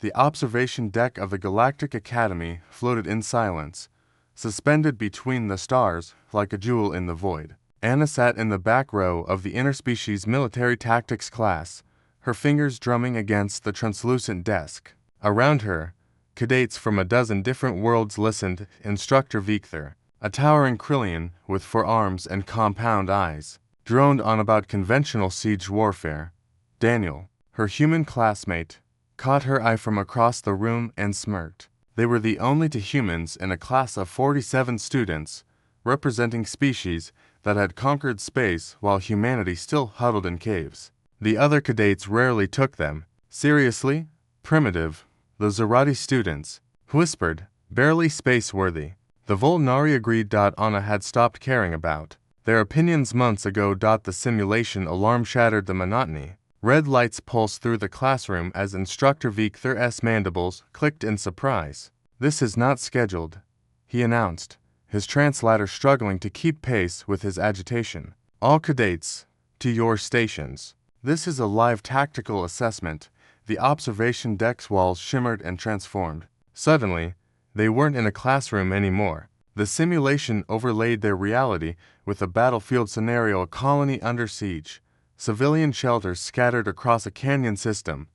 The observation deck of the Galactic Academy floated in silence, suspended between the stars like a jewel in the void. Anna sat in the back row of the interspecies military tactics class, her fingers drumming against the translucent desk. Around her, cadets from a dozen different worlds listened. Instructor Victor, a towering Krillian with 4 arms and compound eyes, droned on about conventional siege warfare. Daniel, her human classmate, caught her eye from across the room and smirked. They were the only 2 humans in a class of 47 students, representing species that had conquered space while humanity still huddled in caves. The other cadets rarely took them seriously. Primitive, the Zerati students, whispered, barely space-worthy. The Volnari agreed. Anna had stopped caring about their opinions months ago. The simulation alarm shattered the monotony. Red lights pulsed through the classroom as Instructor Victor's mandibles clicked in surprise. "This is not scheduled," he announced, his translator struggling to keep pace with his agitation. "All cadets, to your stations. This is a live tactical assessment." The observation deck's walls shimmered and transformed. Suddenly, they weren't in a classroom anymore. The simulation overlaid their reality with a battlefield scenario: a colony under siege, civilian shelters scattered across a canyon system,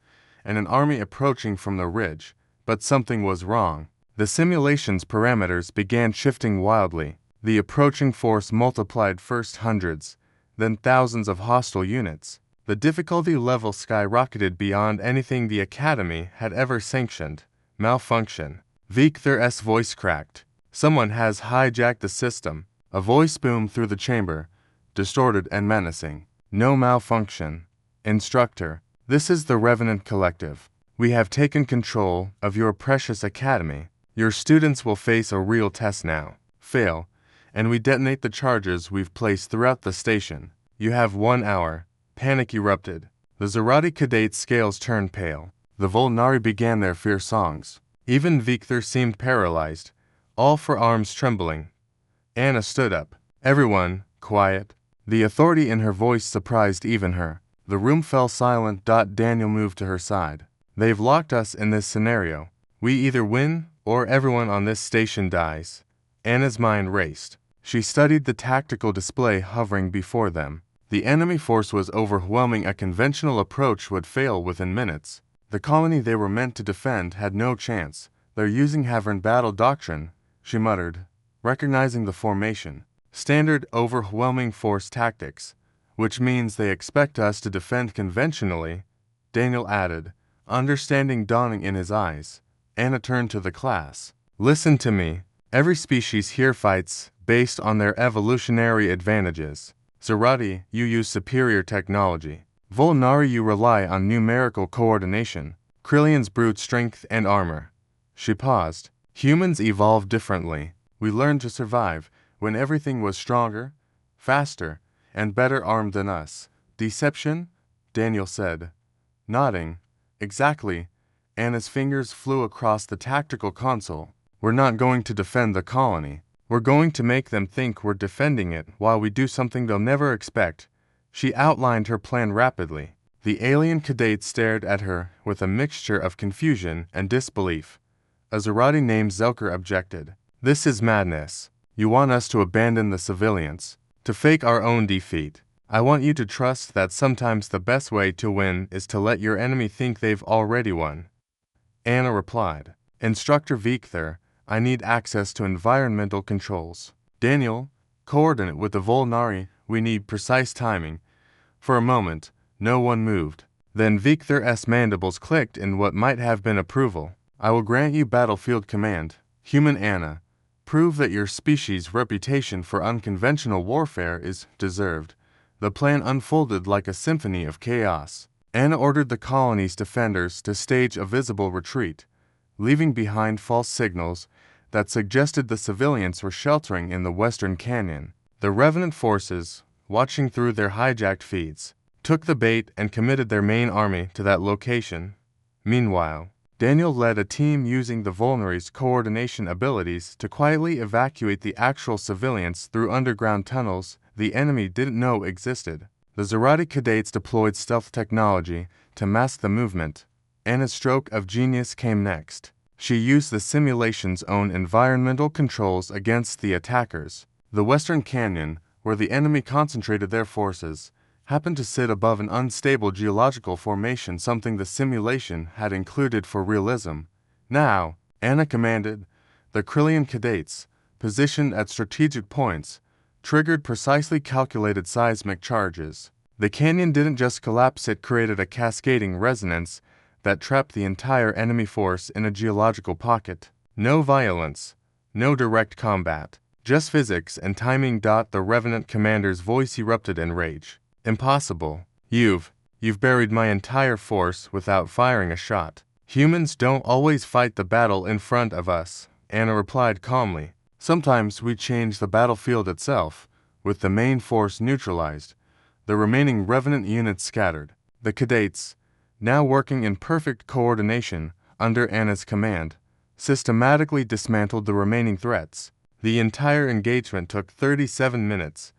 and an army approaching from the ridge. But something was wrong. The simulation's parameters began shifting wildly. The approaching force multiplied, first hundreds, then thousands of hostile units. The difficulty level skyrocketed beyond anything the Academy had ever sanctioned. "Malfunction." Victor's voice cracked. "Someone has hijacked the system." A voice boomed through the chamber, distorted and menacing. "No malfunction, Instructor. This is the Revenant Collective. We have taken control of your precious academy. Your students will face a real test now. Fail, and we detonate the charges we've placed throughout the station. You have 1 hour." Panic erupted. The Zerati cadets' scales turned pale. The Volnari began their fierce songs. Even Victor seemed paralyzed, all 4 arms trembling. Anna stood up. "Everyone, quiet." The authority in her voice surprised even her. The room fell silent. Daniel moved to her side. "They've locked us in this scenario. We either win, or everyone on this station dies." Anna's mind raced. She studied the tactical display hovering before them. The enemy force was overwhelming. A conventional approach would fail within minutes. The colony they were meant to defend had no chance. "They're using Havern battle doctrine," she muttered, recognizing the formation. "Standard overwhelming force tactics, which means they expect us to defend conventionally," Daniel added, understanding dawning in his eyes. Anna turned to the class. "Listen to me. Every species here fights based on their evolutionary advantages. Zerati, you use superior technology. Volnari, you rely on numerical coordination. Krillian's brute strength and armor." She paused. "Humans evolved differently. We learned to survive when everything was stronger, faster, and better armed than us." "Deception?" Daniel said, nodding. "Exactly." Anna's fingers flew across the tactical console. "We're not going to defend the colony. We're going to make them think we're defending it while we do something they'll never expect." She outlined her plan rapidly. The alien cadets stared at her with a mixture of confusion and disbelief. A Zerati named Zelker objected. "This is madness. You want us to abandon the civilians, to fake our own defeat. I want you to trust that sometimes the best way to win is to let your enemy think they've already won." Anna replied. "Instructor Victor, I need access to environmental controls." "Daniel, coordinate with the Volnari. We need precise timing." For a moment, no one moved. Then Victor's mandibles clicked in what might have been approval. "I will grant you battlefield command. Human Anna, prove that your species' reputation for unconventional warfare is deserved." The plan unfolded like a symphony of chaos. Anna ordered the colony's defenders to stage a visible retreat, leaving behind false signals that suggested the civilians were sheltering in the western canyon. The Revenant forces, watching through their hijacked feeds, took the bait and committed their main army to that location. Meanwhile, Daniel led a team using the Volnari's coordination abilities to quietly evacuate the actual civilians through underground tunnels the enemy didn't know existed. The Zerati cadets deployed stealth technology to mask the movement, Anna's stroke of genius came next. She used the simulation's own environmental controls against the attackers. The Western Canyon, where the enemy concentrated their forces, happened to sit above an unstable geological formation, something the simulation had included for realism. Now, Anna commanded, the Krillian cadets, positioned at strategic points, triggered precisely calculated seismic charges. The canyon didn't just collapse, it created a cascading resonance that trapped the entire enemy force in a geological pocket. No violence, no direct combat, just physics and timing. The Revenant commander's voice erupted in rage. Impossible. You've buried my entire force without firing a shot. Humans don't always fight the battle in front of us, Anna replied calmly. Sometimes we change the battlefield itself. With the main force neutralized, the remaining Revenant units scattered. The cadets, now working in perfect coordination under Anna's command, systematically dismantled the remaining threats. The entire engagement took 37 minutes.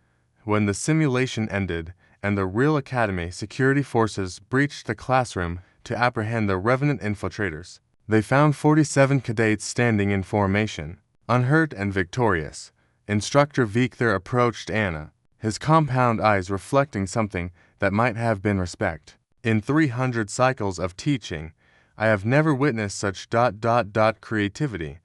When the simulation ended and the real Academy security forces breached the classroom to apprehend the Revenant infiltrators, they found 47 cadets standing in formation, unhurt and victorious. Instructor Victor approached Anna, his compound eyes reflecting something that might have been respect. In 300 cycles of teaching, I have never witnessed such creativity.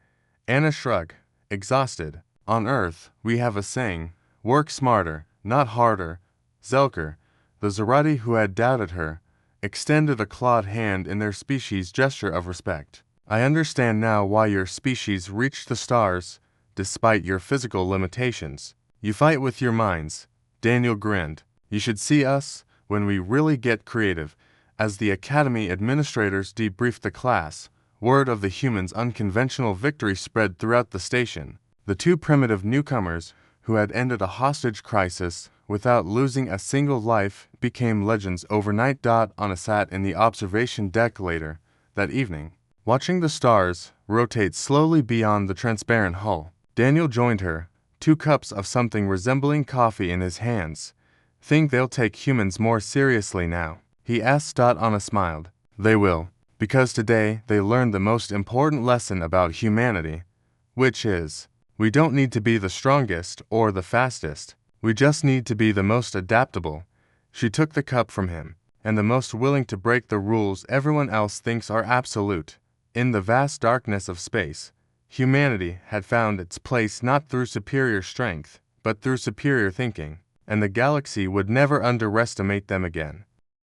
Anna shrugged, exhausted. On Earth, we have a saying, work smarter, not harder. Zelker, the Zerati who had doubted her, extended a clawed hand in their species' gesture of respect. I understand now why your species reached the stars, despite your physical limitations. You fight with your minds. Daniel grinned. You should see us when we really get creative. As the Academy administrators debriefed the class, word of the humans' unconventional victory spread throughout the station. The two primitive newcomers, who had ended a hostage crisis without losing a single life, became legends overnight. Anna sat in the observation deck later that evening, watching the stars rotate slowly beyond the transparent hull. Daniel joined her, 2 cups of something resembling coffee in his hands. Think they'll take humans more seriously now? He asked. Anna smiled. They will, because today they learned the most important lesson about humanity, which is, we don't need to be the strongest or the fastest. We just need to be the most adaptable. She took the cup from him, and the most willing to break the rules everyone else thinks are absolute. In the vast darkness of space, humanity had found its place not through superior strength, but through superior thinking, and the galaxy would never underestimate them again.